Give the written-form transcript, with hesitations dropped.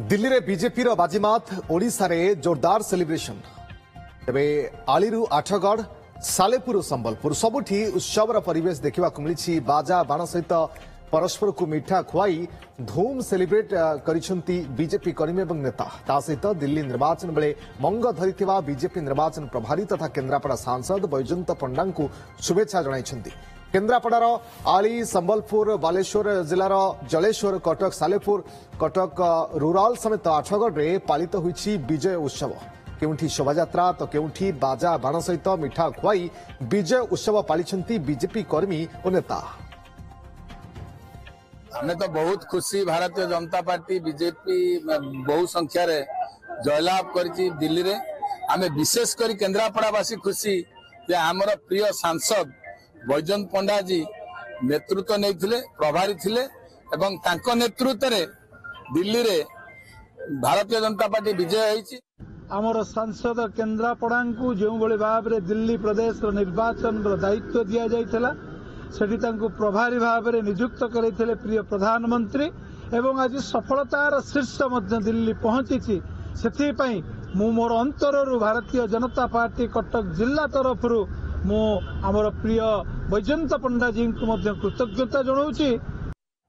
दिल्ली रे बीजेपी रो बाजीमात ओडिशा रे जोरदार सेलिब्रेशन तेबे आलीरू आठगढ़ सालेपुर संबलपुर सबुठी उत्सव परिवेश देखा मिली बाजा बाण सहित परस्पर को मिठा खुआई धूम सेलिब्रेट करिसेंती बीजेपी कर्मी और नेता ता सहित दिल्ली निर्वाचन बेले मंग धरिथिबा बीजेपी निर्वाचन प्रभारी तथा केन्द्रापड़ा सांसद बैजयंत पंडा को शुभेच्छा जणाइछंती। केन्द्रापड़ार आली संबलपुर बालेश्वर जिलार जलेश्वर कटक सालेपुर कटक रूराल समेत आठगढ़ रे पालित होईछि विजय उत्सव। केउठी शोभायात्रा तो केउठी बाजा बाण सहित मिठा खुआई विजय उत्सव पालिछंती बीजेपी कर्मी और नेता। हमें तो बहुत खुशी भारतीय जनता पार्टी बीजेपी बहु संख्या रे जयलाभ करी दिल्ली रे आमे विशेष करी केन्द्रापड़ावासी खुशी जे हमर प्रिय सांसद बैजयंत पंडा जी नेतृत्व नहीं प्रभारी थिले एवं तांको नेतृत्व रे दिल्ली रे भारतीय जनता पार्टी विजय होईची। आमर सांसद केन्द्रापड़ा को जो भाव में दिल्ली प्रदेश निर्वाचन दायित्व दि जाइथिला सेठी तांको प्रभारी भाव में नियुक्त करते प्रिय प्रधानमंत्री एवं आज सफलतार शीर्ष मध्य दिल्ली पहुंची से मोर अंतर भारतीय जनता पार्टी कटक जिला तरफ मु आमर प्रिय बैजयंत पंडा जी को कृतज्ञता जनाऊँ।